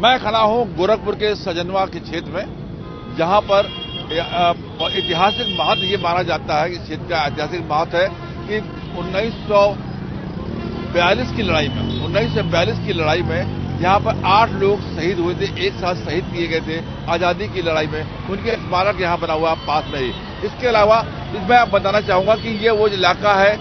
मैं खड़ा हूं गोरखपुर के सजनवा के क्षेत्र में, जहां पर ऐतिहासिक महत्व ये माना जाता है, इस क्षेत्र का ऐतिहासिक महत्व है कि 1942 की लड़ाई में यहाँ पर 8 लोग शहीद हुए थे, एक साथ शहीद किए गए थे आजादी की लड़ाई में। उनके स्मारक यहाँ बना हुआ पास में ही। इसके अलावा इसमें आप बताना चाहूंगा कि ये वो इलाका है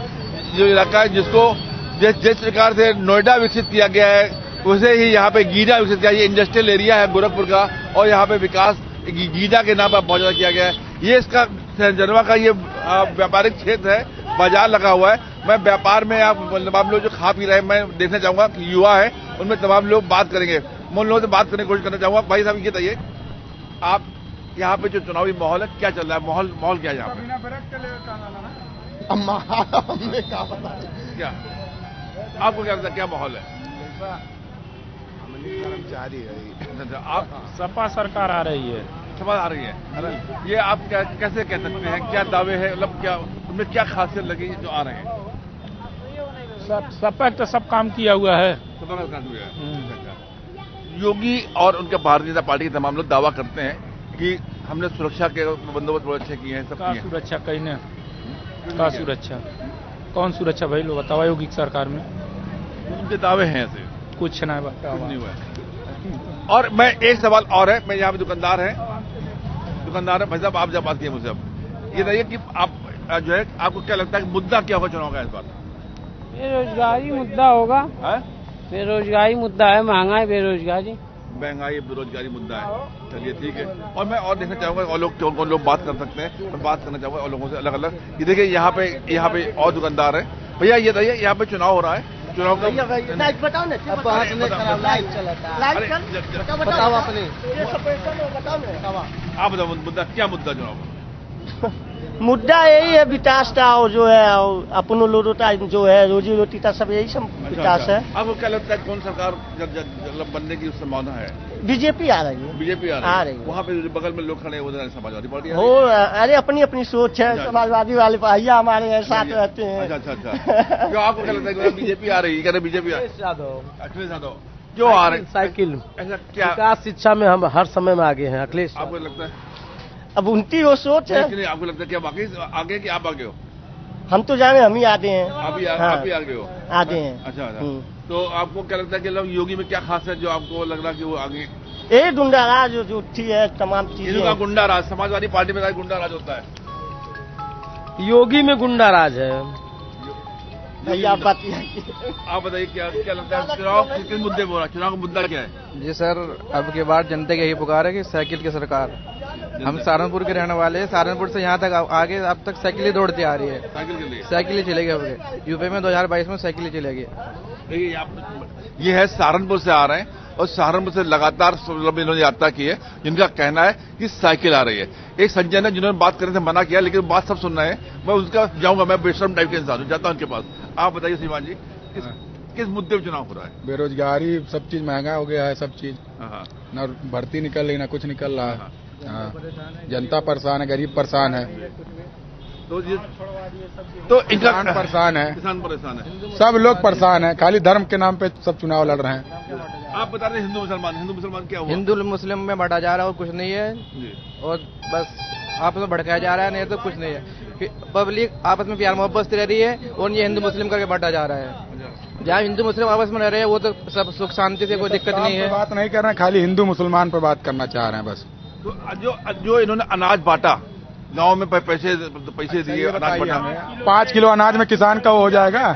जिसको जिस प्रकार से नोएडा विकसित किया गया है, वैसे ही यहाँ पे गीडा विकसित किया। ये इंडस्ट्रियल एरिया है गोरखपुर का, और यहाँ पे विकास गीडा के नाम पर बहुत ज्यादा किया गया है। ये इसका सजनवा का ये व्यापारिक क्षेत्र है, बाजार लगा हुआ है। मैं व्यापार में आप तमाम लोग जो खा पी रहे हैं, मैं देखना चाहूंगा कि युवा है, उनमें तमाम लोग बात करेंगे। मैं उन लोगों से बात करने की कोशिश करना चाहूंगा। भाई साहब ये बताइए, आप यहाँ पे जो चुनावी माहौल है, क्या चल रहा है? माहौल क्या है यहाँ पे? क्या आपको क्या लगता है, क्या माहौल है? कर्मचारी रही। आप सपा सरकार आ रही है। सपा आ रही है, ये आप कैसे कह सकते हैं? क्या दावे है, मतलब क्या उनमें क्या खासियत लगी जो आ रहे हैं? सपा तो सब काम किया हुआ है। सपा का काम हुआ है। योगी और उनके भारतीय जनता पार्टी के तमाम लोग दावा करते हैं कि हमने सुरक्षा के बंदोबस्त बहुत अच्छे किए हैं। सब किए सुरक्षा कहीं ने का सुरक्षा, कौन सुरक्षा भाई लोग बताओ? योगी की सरकार में उनके दावे हैं ऐसे, कुछ नहीं हुआ है। और मैं एक सवाल और है, मैं यहाँ पे दुकानदार है भाई साहब, आप जब बात किए मुझसे, अब ये बताइए कि आप जो है, आपको क्या लगता है कि मुद्दा क्या होगा चुनाव का इस बार? बेरोजगारी मुद्दा होगा। बेरोजगारी मुद्दा है, महंगाई बेरोजगारी मुद्दा है। चलिए ठीक है। और मैं और देखना चाहूंगा और लोग कौन लोग बात कर सकते हैं, मैं बात करना चाहूंगा और लोगों से अलग अलग। ये देखिए यहाँ पे और दुकानदार है। भैया ये बताइए, यहाँ पे चुनाव हो रहा है, चुनाव का बताओ ना, बताओ अपने, आप बताओ मुद्दा क्या, मुद्दा चुनाव का? मुद्दा यही है विकास का, और जो है अपन लोगों का जो है रोजी रोटी का सब यही सब विकास है। आपको क्या लगता है कौन सरकार बनने की संभावना है? बीजेपी आ रही है। बीजेपी आ रही है। वहाँ पे बगल में लोग खड़े हैं, उधर समाजवादी पार्टी हो। अरे अपनी अपनी सोच है, समाजवादी वाले भैया हमारे यहाँ साथ रहते हैं। अच्छा। क्यों आपको क्या लगता है बीजेपी आ रही है? बीजेपी अखिलेश यादव क्यों आ रहे? साइकिल ऐसा क्या? विकास शिक्षा में हम हर समय में आगे हैं अखिलेश। आपको लगता है? अब उनकी वो सोच है। आपको लगता है कि वाकई आगे कि आप आगे हो? हम तो जाने हम ही आगे हैं। आप ही आगे हो? आगे हैं। अच्छा। तो आपको क्या लगता है कि योगी में क्या खास है जो आपको लग रहा है कि वो आगे? ये गुंडाराज जो है, तमाम चीजें। गुंडाराज समाजवादी पार्टी में गुंडाराज होता है, योगी में गुंडाराज है। भैया आप बताइए क्या लगता है चुनाव किस मुद्दे पर? चुनाव का मुद्दा क्या है? जी सर, अब की बार जनता की यही पुकार है कि साइकिल की सरकार। हम सहारनपुर के रहने वाले हैं, सहारनपुर से यहाँ तक आगे अब तक साइकिल ही दौड़ती आ रही है। साइकिल ही चलेगी। अब यूपी में 2022 में साइकिल ही चलेगी। ये है सहारनपुर से आ रहे हैं, और सहारनपुर से लगातार इन्होंने यात्रा की है, जिनका कहना है कि साइकिल आ रही है। एक संजय ने जिन्होंने बात करने से मना किया, लेकिन बात सब सुन रहे हैं। मैं उसका जाऊंगा, मैं बेशरम टाइप के इंसान हूँ, जाता हूँ उनके पास। आप बताइए श्रीमान जी, किस मुद्दे पर चुनाव हो रहा है? बेरोजगारी, सब चीज महंगा हो गया है, सब चीज। न भर्ती निकल रही, न कुछ निकल रहा है। जनता परेशान है, गरीब परेशान है, तो किसान परेशान है, सब लोग परेशान है। खाली धर्म के नाम पे सब चुनाव लड़ रहे हैं। आप बता रहे हिंदू मुसलमान क्या हुआ? हिंदू मुस्लिम में बढ़ा जा रहा है और कुछ नहीं है, और बस आपस में भड़काया जा रहा है, नहीं तो कुछ नहीं है। पब्लिक आपस में प्यार मोहब्बत रह रही है, और ये हिंदू मुस्लिम करके बांटा जा रहा है। जहाँ हिंदू मुस्लिम आपस में रह रहे हैं, वो तो सब सुख शांति से, कोई दिक्कत नहीं है। बात नहीं कर रहे हैं, खाली हिंदू मुसलमान पे बात करना चाह रहे हैं बस। तो जो इन्होंने अनाज बांटा, गांव में पैसे दिए, अनाज बांटा, 5 किलो अनाज में किसान का हो जाएगा?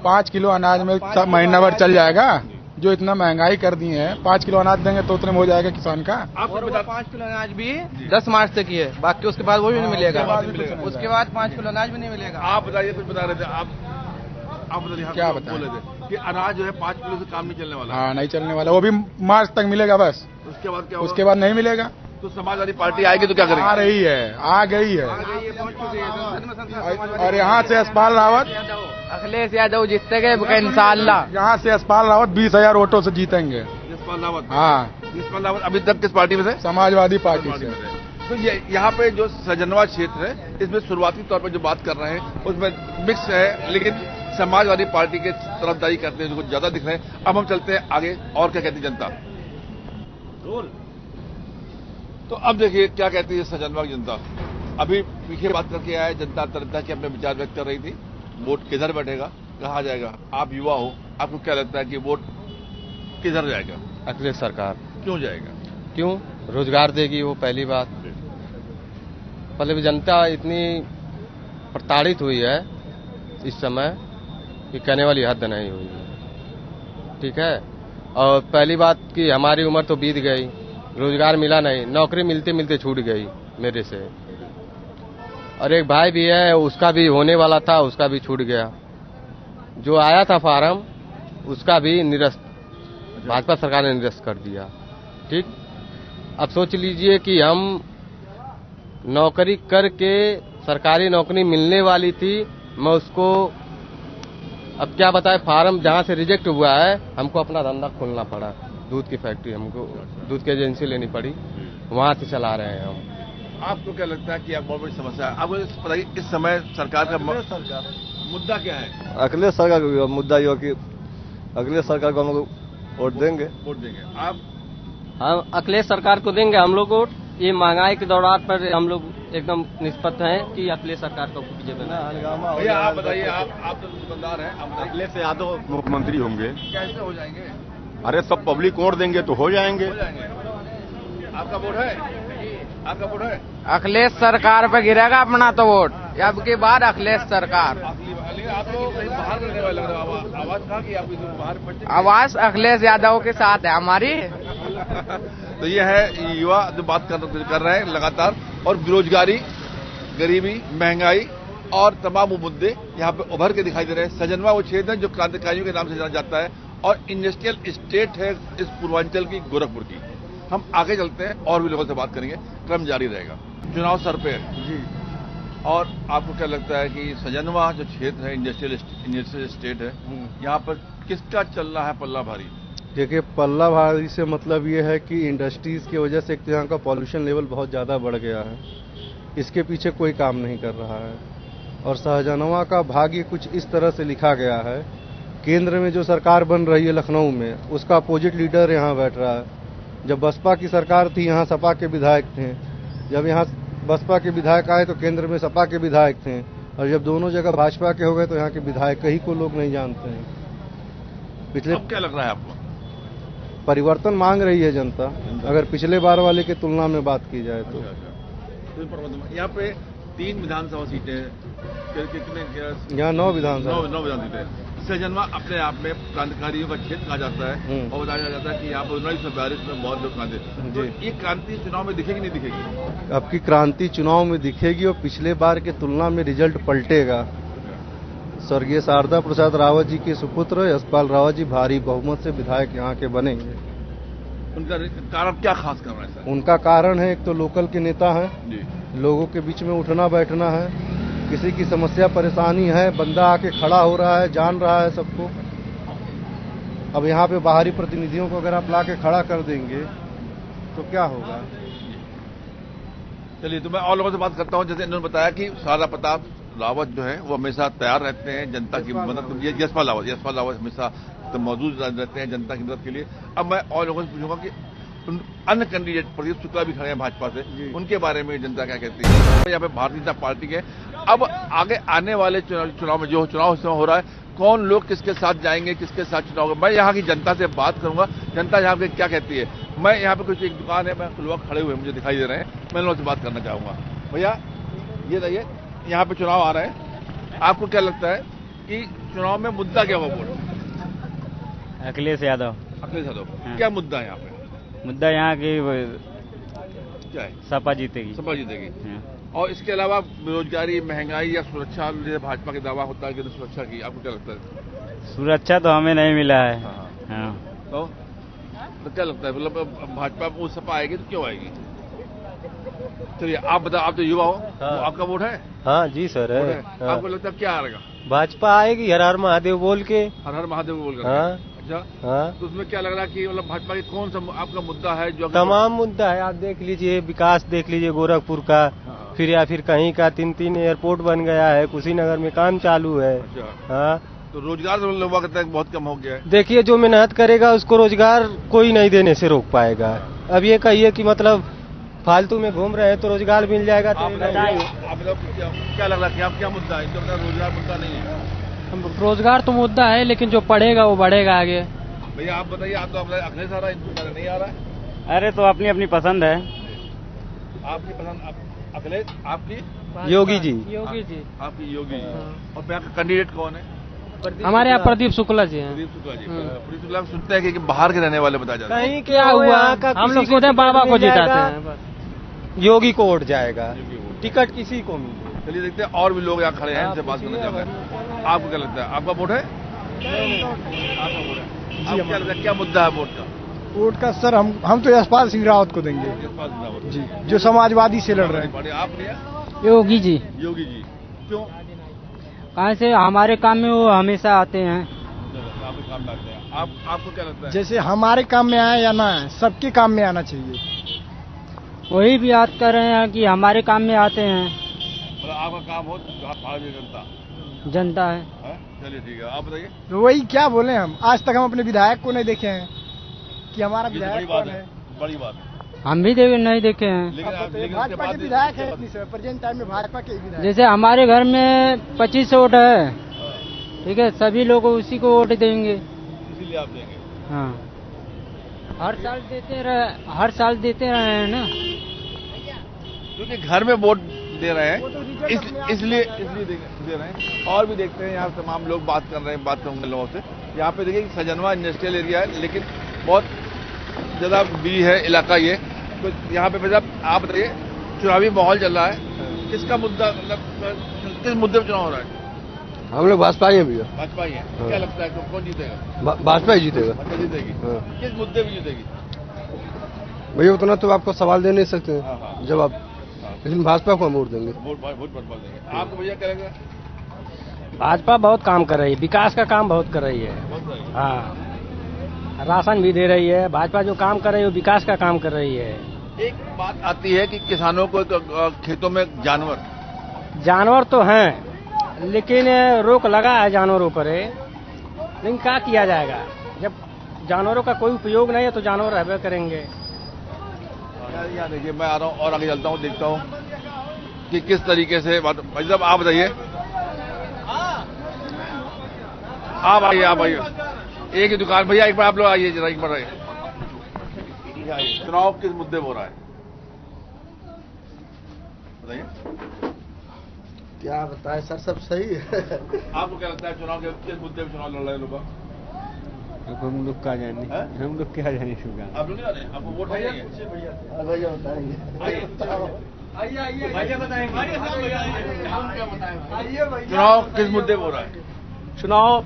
5 किलो अनाज में महीना भर चल जाएगा? जो इतना महंगाई कर दी है, 5 किलो अनाज देंगे तो उतने में हो जाएगा किसान का। और 5 किलो अनाज भी 10 मार्च तक ही है, बाकी उसके बाद वो भी नहीं मिलेगा। उसके बाद 5 किलो अनाज भी नहीं मिलेगा। आप बताइए, कुछ बता रहे थे आप बताइए। क्या बता रहे थे कि अनाज जो है 5 किलो से काम नहीं चलने वाला? हाँ, नहीं चलने वाला, वो भी मार्च तक मिलेगा बस। उसके बाद क्या? उसके बाद नहीं मिलेगा। तो समाजवादी पार्टी आएगी तो क्या करेगी? आ रही है, आ गई है। और यहाँ से यशपाल रावत, अखिलेश यादव जीतेंगे इंशाअल्लाह। यहाँ से यशपाल रावत 20,000 वोटों से जीतेंगे। यशपाल रावत? हाँ। यशपाल रावत अभी तक किस पार्टी में थे? समाजवादी पार्टी से। तो यहाँ पे जो सजनवा क्षेत्र है, इसमें शुरुआती तौर पर जो बात कर रहे हैं उसमें मिक्स है, लेकिन समाजवादी पार्टी के तरफदारी करते हैं जो ज्यादा दिख रहे हैं। अब हम चलते हैं आगे, और क्या कहती जनता। तो अब देखिए क्या कहती है सजनवा की जनता। अभी पीछे बात करके आए जनता तरह के अपने विचार व्यक्त कर रही थी। वोट किधर बैठेगा, कहाँ जाएगा? आप युवा हो, आपको क्या लगता है कि वोट किधर जाएगा? अखिलेश सरकार। क्यों जाएगा? क्यों? रोजगार देगी वो, पहली बात। पहले भी जनता इतनी प्रताड़ित हुई है इस समय कि कहने वाली हद नहीं हुई है। ठीक है। और पहली बात कि हमारी उम्र तो बीत गई, रोजगार मिला नहीं, नौकरी मिलते मिलते छूट गई मेरे से। और एक भाई भी है, उसका भी होने वाला था, उसका भी छूट गया। जो आया था फार्म उसका भी निरस्त, भाजपा सरकार ने निरस्त कर दिया। ठीक। अब सोच लीजिए कि हम नौकरी करके, सरकारी नौकरी मिलने वाली थी, मैं उसको अब क्या बताए, फार्म जहां से रिजेक्ट हुआ है, हमको अपना धंधा खोलना पड़ा। दूध की फैक्ट्री, हमको दूध की एजेंसी लेनी पड़ी, वहां से चला रहे हैं हम। आपको क्या लगता है कि आप बहुत बड़ी समस्या है? आपको बताइए इस समय सरकार का मुद्दा क्या है? अखिलेश सरकार का मुद्दा ये कि अखिलेश सरकार को हम लोग वोट देंगे। आप? हम अखिलेश सरकार को देंगे हम लोग वोट। ये महंगाई के दौरान पर हम लोग एकदम निष्पक्ष हैं कि अखिलेश सरकार का विजय बना। भैया आप बताइए, आप तो दुकानदार हैं, अखिलेश यादव मुख्यमंत्री होंगे। कैसे हो जाएंगे? अरे सब पब्लिक वोट देंगे तो हो जाएंगे। आपका वोट है? आपका वोट है? अखिलेश सरकार पे गिरेगा अपना तो वोट। अब की बार अखिलेश सरकार। आप तो कहीं बाहर करने वाले लग रहे हो। आवाज कहाँ की आपकी? बाहर आवाज अखिलेश यादव के साथ है हमारी। तो ये है युवा जो बात कर रहे हैं लगातार। और बेरोजगारी, गरीबी, महंगाई और तमाम वो मुद्दे यहाँ पे उभर के दिखाई दे रहे हैं। सजनवा वो क्षेत्र है जो क्रांतिकारियों के नाम से जाना जाता है और इंडस्ट्रियल स्टेट है इस पूर्वांचल की, गोरखपुर की। हम आगे चलते हैं और भी लोगों से बात करेंगे, क्रम जारी रहेगा। चुनाव सर पे जी। और आपको क्या लगता है कि सजनवा जो क्षेत्र है इंडस्ट्रियल स्टेट है, यहाँ पर किसका चल रहा है पल्ला भारी? देखिए, पल्ला भारी से मतलब ये है कि इंडस्ट्रीज की वजह से एक तो यहाँ का पॉल्यूशन लेवल बहुत ज़्यादा बढ़ गया है। इसके पीछे कोई काम नहीं कर रहा है। और सजनवा का भाग्य कुछ इस तरह से लिखा गया है, केंद्र में जो सरकार बन रही है लखनऊ में, उसका अपोजिट लीडर यहाँ बैठ रहा है। जब बसपा की सरकार थी, यहाँ सपा के विधायक थे। जब यहाँ बसपा के विधायक आए तो केंद्र में सपा के विधायक थे। और जब दोनों जगह भाजपा के हो गए तो यहाँ के विधायक ही को लोग नहीं जानते हैं। पिछले अब क्या लग रहा है आपको? परिवर्तन मांग रही है जनता, अगर पिछले बार वाले की तुलना में बात की जाए तो। यहाँ पे 3 विधानसभा सीटें हैं, कितने? यहाँ 9 विधानसभा 9 विधानसभा सीटें। सजनवा अपने आप में क्रांतिकारियों का क्षेत्र कहा जाता है और बताया जाता है कि यहाँ पर 1942 में बहुत लोग क्रांति। तो ये क्रांति चुनाव में दिखेगी नहीं दिखेगी? अब की क्रांति चुनाव में दिखेगी और पिछले बार की तुलना में रिजल्ट पलटेगा। स्वर्गीय शारदा प्रसाद रावत जी के सुपुत्र यशपाल रावत जी भारी बहुमत से विधायक यहाँ के बनेंगे। उनका कारण क्या खास कर रहा है सर? उनका कारण है, एक तो लोकल के नेता हैं, लोगों के बीच में उठना बैठना है, किसी की समस्या परेशानी है, बंदा आके खड़ा हो रहा है, जान रहा है सबको। अब यहाँ पे बाहरी प्रतिनिधियों को अगर आप ला के खड़ा कर देंगे तो क्या होगा? चलिए, तो मैं और लोगों से बात करता हूँ। जैसे इन्होंने बताया कि शारदा प्रताप रावत जो है वो हमेशा तैयार रहते हैं जनता की मदद। यशपाल रावत हमेशा तो मौजूद रहते हैं जनता की मदद के लिए। अब मैं और लोगों से पूछूंगा कि अन्य कैंडिडेट प्रदीप शुक्ला भी खड़े हैं भाजपा से, उनके बारे में जनता क्या कहती है? यहाँ पे भारतीय जनता पार्टी के अब आगे आने वाले चुनाव में जो चुनाव इस समय हो रहा है, कौन लोग किसके साथ जाएंगे, किसके साथ चुनाव होगा, मैं यहाँ की जनता से बात करूंगा। जनता यहाँ पे क्या कहती है? मैं यहाँ पे कुछ एक दुकान है, मैं लोग खड़े हुए मुझे दिखाई दे रहे हैं, मैं लोगों से बात करना चाहूंगा। भैया ये बताइए, यहाँ पे चुनाव आ रहे हैं, आपको क्या लगता है कि चुनाव में मुद्दा क्या होगा? वोट अखिलेश यादव। अखिलेश यादव, क्या मुद्दा है यहाँ पे? मुद्दा यहाँ की क्या है? सपा जीतेगी। सपा जीतेगी। और इसके अलावा बेरोजगारी, महंगाई या सुरक्षा, जैसे भाजपा का दावा होता है कि सुरक्षा की, आपको क्या लगता है? सुरक्षा तो हमें नहीं मिला है। हाँ। तो क्या लगता है, मतलब भाजपा वो सपा आएगी तो क्यों आएगी? चलिए आप बताओ, आप तो युवा हो। हाँ। आपका वोट है? हाँ जी सर है। हाँ। आपको लगता है क्या आएगा? भाजपा आएगी, हर हर महादेव बोल के। हर हर महादेव बोल कर। हाँ। अच्छा। हाँ। तो उसमें क्या लग रहा है कि मतलब भाजपा की कौन सा आपका मुद्दा है जो? तमाम मुद्दा है, आप देख लीजिए, विकास देख लीजिए गोरखपुर का। हाँ। फिर या फिर कहीं का 3 एयरपोर्ट बन गया है, कुशीनगर में काम चालू है। अच्छा। हाँ, तो रोजगार लोग कहते हैं बहुत कम हो गया है। देखिए, जो मेहनत करेगा उसको रोजगार कोई नहीं देने से रोक पाएगा। अब ये कहिए कि मतलब फालतू में घूम रहे हैं तो रोजगार मिल जाएगा तो आप क्या लग रहा है कि आप क्या मुद्दा है? इनका रोजगार मुद्दा नहीं है। रोजगार तो मुद्दा है, लेकिन जो पढ़ेगा वो बढ़ेगा आगे। भैया आप बताइए, आप तो अखिलेश आ रहा है, इनको नहीं आ रहा है? अरे तो अपनी अपनी पसंद है। आपकी पसंद अखिलेश, आपकी योगी जी। योगी जी। आपकी योगी जी। और यहाँ का कैंडिडेट कौन है? हमारे यहाँ प्रदीप शुक्ला जी हैं। प्रदीप शुक्ला जी। प्रदीप शुक्ला सुनते हैं कि बाहर के रहने वाले बताया जाता है। कहीं क्या हुआ, हम लोग सोचते हैं बाबा को जिताते हैं, योगी को वोट जाएगा, टिकट किसी को मिले। चलिए देखते हैं, और भी लोग यहाँ खड़े हैं, इनसे बात करना चाहते हैं। आपको क्या लगता है, आपका वोट है? आपका वोट है। आपको क्या लगता है, क्या मुद्दा है वोट का? वोट का सर हम तो यशपाल सिंह रावत को देंगे जी, जो समाजवादी से लड़ रहे हैं। आप भैया? योगी जी। योगी जी क्यों? कहाँ से हमारे काम में वो हमेशा आते हैं। आपके काम में आते हैं। आपको क्या लगता है? जैसे हमारे काम में आए या ना आए, सबके काम में आना चाहिए। वही भी याद कर रहे हैं कि हमारे काम में आते हैं। मतलब आपका काम हो भारतीय जनता है। चलिए ठीक है, आप बताइए। तो वही क्या बोले, हम आज तक हम अपने विधायक को नहीं देखे हैं कि हमारा विधायक कौन है। बड़ी बात है। हम भी नहीं देखे हैं। लेकिन भाजपा के विधायक है प्रेजेंट टाइम में, भाजपा के विधायक। जैसे हमारे घर में 25 वोट है, ठीक है, सभी लोग उसी को वोट देंगे। इसीलिए आप देंगे? हाँ, हर साल देते रहे हैं ना, क्योंकि घर में वोट दे रहे हैं, इसलिए दे रहे हैं। और भी देखते हैं, यहाँ तमाम लोग बात कर रहे हैं, बात करूंगे लोगों से। यहाँ पे देखिए सजनवा इंडस्ट्रियल एरिया है, लेकिन बहुत ज्यादा बी है इलाका ये। तो यहाँ पे आप बताइए, चुनावी माहौल चल रहा है, किसका मुद्दा, मतलब किस मुद्दे पर चुनाव हो रहा है? हम लोग भाजपा ही हैं भैया। भाजपा ही है। क्या लगता है कौन जीतेगा? भाजपा ही जीतेगा। जीतेगी। किस मुद्दे पर जीतेगी भैया? उतना तो आपको सवाल दे नहीं सकते हैं जवाब, लेकिन भाजपा को हम वोट देंगे। वोट देंगे। आपको भैया क्या लगेगा? भाजपा बहुत काम कर रही है, विकास का काम बहुत कर रही है। हाँ, राशन भी दे रही है। भाजपा जो काम कर रही है वो विकास का काम कर रही है। एक बात आती है कि किसानों को खेतों में जानवर तो हैं, लेकिन रोक लगा है जानवरों पर, लेकिन क्या किया जाएगा, जब जानवरों का कोई उपयोग नहीं है तो जानवर रहबे करेंगे। यहाँ देखिए, मैं आ रहा हूँ और आगे चलता हूँ, देखता हूँ कि किस तरीके से बात। भाई साहब आप बताइए, आप आइए एक ही दुकान। भैया एक बार आप लोग आइए जरा, एक बार आइए। चुनाव किस मुद्दे पर हो रहा है बताइए? क्या बताएं सर, सब सही है। आपको क्या लगता है, चुनाव के किस मुद्दे पर चुनाव लड़ रहे हैं लोग? हम लोग क्या जाने, हम लोग क्या जाने। आप लोग नहीं जाने, आपको वोट है? भैया बताएंगे। चुनाव किस मुद्दे पर हो रहा है? चुनाव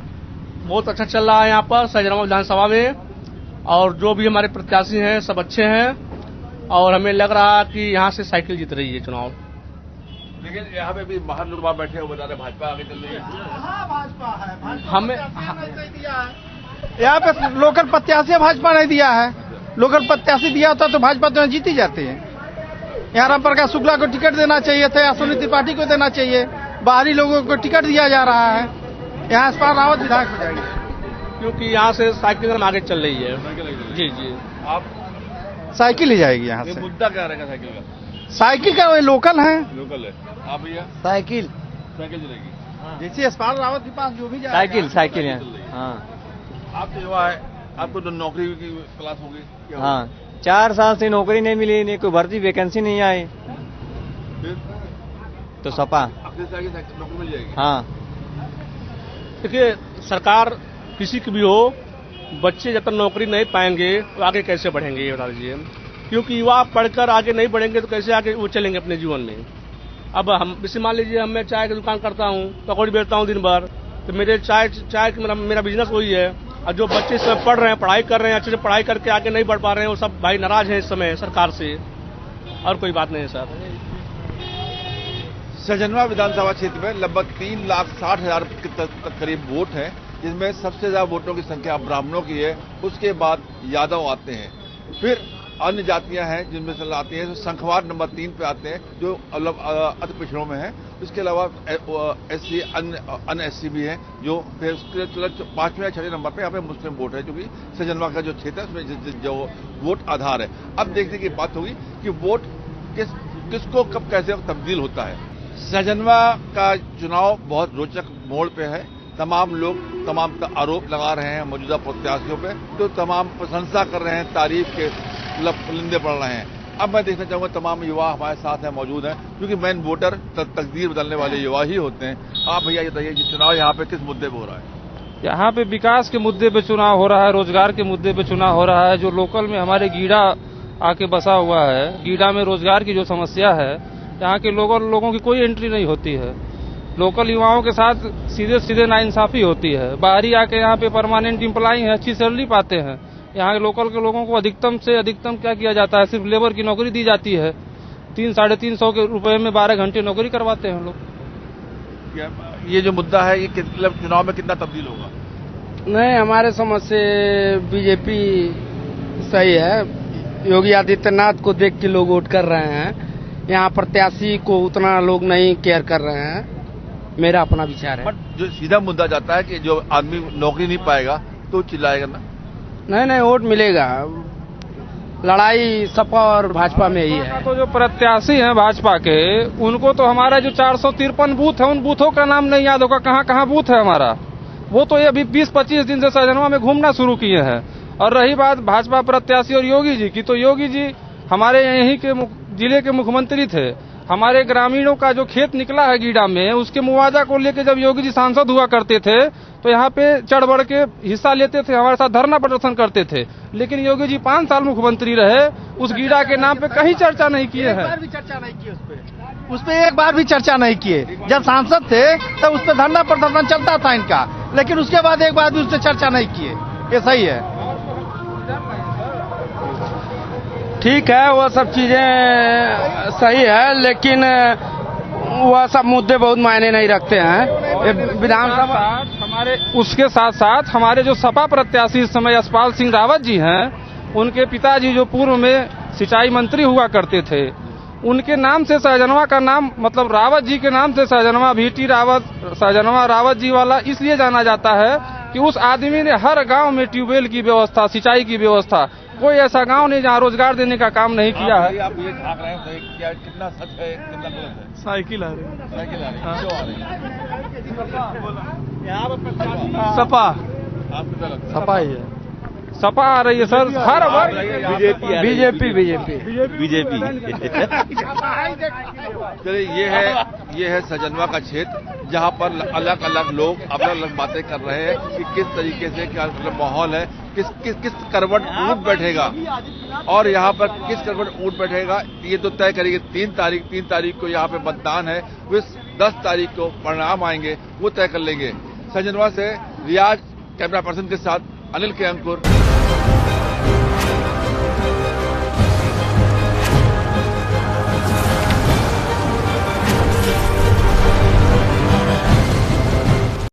बहुत अच्छा चल रहा है यहाँ पर सजनवा विधानसभा में, और जो भी हमारे प्रत्याशी हैं सब अच्छे हैं, और हमें लग रहा है कि यहाँ से साइकिल जीत रही है चुनाव। लेकिन यहाँ पे भी बाहर लोग बैठे हुए बता रहे भाजपा आगे चल रही है। भाजपा है, हमें यहाँ पे लोकल प्रत्याशी भाजपा नहीं दिया है। लोकल प्रत्याशी दिया होता तो भाजपा तो जीत ही जाते हैं। यहाँ राम प्रकाश शुक्ला को टिकट देना चाहिए था, या सुनील त्रिपाठी को देना चाहिए। बाहरी लोगों को टिकट दिया जा रहा है, यहाँ यशपाल रावत विधायक हो जाएंगे, क्योंकि यहाँ से साइकिल आगे चल रही है। जी जी, आप साइकिल ही जाएगी यहाँ से। मुद्दा क्या रहेगा साइकिल का? साइकिल का लोकल है। लोकल है। आप भैया? साइकिल चलेगी। जैसे यशपाल रावत के पास जो भी साइकिल है। हाँ, आपको युवा है, आपको तो नौकरी की क्लास होगी। हाँ, 4 साल से नौकरी नहीं मिली, नहीं कोई भर्ती वैकेंसी नहीं आई, तो सपा नौकरी मिल जाएगी। हाँ, देखिए सरकार किसी की भी हो, बच्चे जब तक नौकरी नहीं पाएंगे तो आगे कैसे बढ़ेंगे ये बता दीजिए। क्योंकि युवा पढ़कर आगे नहीं बढ़ेंगे तो कैसे आगे वो चलेंगे अपने जीवन में। अब हम जैसे मान लीजिए, मैं चाय की दुकान करता हूँ, पकौड़ी बेचता हूँ दिन भर, तो मेरे चाय मेरा बिजनेस वही है। और जो बच्चे इस समय पढ़ रहे हैं, पढ़ाई कर रहे हैं, अच्छे से पढ़ाई करके आगे नहीं बढ़ पा रहे हैं, वो सब भाई नाराज हैं इस समय सरकार से, और कोई बात नहीं है सर। सजनवा विधानसभा क्षेत्र में लगभग 3,60,000 तक करीब वोट है, जिसमें सबसे ज्यादा वोटों की संख्या ब्राह्मणों की है, उसके बाद यादव आते हैं, फिर अन्य जातियां हैं जिनमें से आती हैं, संखवार नंबर 3 पे आते हैं जो मतलब अति पिछड़ों में हैं। इसके अलावा SC अन्य SC भी हैं जो फिर उसके 5वें या 6वें नंबर पे यहाँ पे मुस्लिम वोट है, जो कि सजनवा का जो क्षेत्र है उसमें जो वोट आधार है। अब देखने की बात होगी कि वोट किसको कब कैसे तब्दील होता है। सजनवा का चुनाव बहुत रोचक मोड़ पे है। तमाम लोग तमाम आरोप लगा रहे हैं मौजूदा प्रत्याशियों पे, तो तमाम प्रशंसा कर रहे हैं, तारीफ के लिंदे पड़ रहे हैं। अब मैं देखना चाहूंगा तमाम युवा हमारे साथ हैं, मौजूद हैं, क्योंकि मेन वोटर तकदीर बदलने वाले युवा ही होते हैं। आप भैया ये बताइए कि चुनाव यहाँ पे किस मुद्दे पे हो रहा है? यहाँ पे विकास के मुद्दे पे चुनाव हो रहा है, रोजगार के मुद्दे पे चुनाव हो रहा है। जो लोकल में हमारे गीड़ा आके बसा हुआ है, गीड़ा में रोजगार की जो समस्या है, यहाँ के लोगों की कोई एंट्री नहीं होती है। लोकल युवाओं के साथ सीधे सीधे नाइंसाफी होती है। बाहरी आके यहाँ पे परमानेंट एम्प्लॉई है, अच्छी सैलरी पाते हैं। यहाँ के लोकल के लोगों को अधिकतम से अधिकतम क्या किया जाता है, सिर्फ लेबर की नौकरी दी जाती है। 300-350 के रुपए में 12 घंटे नौकरी करवाते हैं हम लोग। ये जो मुद्दा है ये चुनाव में कितना तब्दील होगा? नहीं, हमारे समझ से बीजेपी सही है। योगी आदित्यनाथ को देख के लोग वोट कर रहे हैं। यहाँ प्रत्याशी को उतना लोग नहीं केयर कर रहे हैं, मेरा अपना विचार है। बट जो सीधा मुद्दा जाता है कि जो आदमी नौकरी नहीं पाएगा तो चिल्लाएगा ना? नहीं, वोट मिलेगा। लड़ाई सपा और भाजपा में ही है। तो जो प्रत्याशी हैं भाजपा के, उनको तो हमारा जो 453 बूथ है, उन बूथों का नाम नहीं याद होगा कहाँ कहाँ बूथ है हमारा। वो तो ये अभी 20-25 दिन से सजनवा में घूमना शुरू किए हैं। और रही बात भाजपा प्रत्याशी और योगी जी की, तो योगी जी हमारे यहीं के जिले के मुख्यमंत्री थे। हमारे ग्रामीणों का जो खेत निकला है गीड़ा में, उसके मुआवजा को लेकर जब योगी जी सांसद हुआ करते थे तो यहाँ पे चढ़ बढ़ के हिस्सा लेते थे, हमारे साथ धरना प्रदर्शन करते थे। लेकिन योगी जी 5 साल मुख्यमंत्री रहे, उस गीड़ा के नाम पे कहीं चर्चा नहीं किए हैं। एक बार भी चर्चा नहीं की उस पे एक बार भी चर्चा नहीं किए। जब सांसद थे तब उस पर धरना प्रदर्शन चलता था इनका, लेकिन उसके बाद एक बार भी उस पर चर्चा नहीं किए। ये सही है, ठीक है, वो सब चीजें सही है, लेकिन वह सब मुद्दे बहुत मायने नहीं रखते हैं। विधानसभा हमारे उसके साथ साथ हमारे जो सपा प्रत्याशी इस समय यशपाल सिंह रावत जी हैं, उनके पिताजी जो पूर्व में सिंचाई मंत्री हुआ करते थे, उनके नाम से सहजनवा का नाम, मतलब रावत जी के नाम से सहजनवा VT रावत, सहजनवा रावत जी वाला इसलिए जाना जाता है कि उस आदमी ने हर गांव में ट्यूबवेल की व्यवस्था, सिंचाई की व्यवस्था, कोई ऐसा गांव नहीं जहां रोजगार देने का काम नहीं किया है। आप ये झांक रहे हैं तो क्या कितना सच है कितना गलत है? साइकिल आ रही है, क्यों आ रही है? सपा, आपको क्या लगता है? सपा ही है, सपा आ रही है सर, हर वर्ग बीजेपी। चलिए ये है सजनवा का क्षेत्र, जहाँ पर अलग अलग लोग अलग अलग बातें कर रहे हैं कि किस तरीके से क्या मतलब माहौल है, किस करवट ऊँट बैठेगा और यहाँ पर किस करवट ऊँट बैठेगा ये तो तय करेगी 3 तारीख को यहाँ पे मतदान है। वो 10 तारीख को परिणाम आएंगे, वो तय कर लेंगे। सजनवा से रियाज कैमरा पर्सन के साथ अनिल के अंकुर।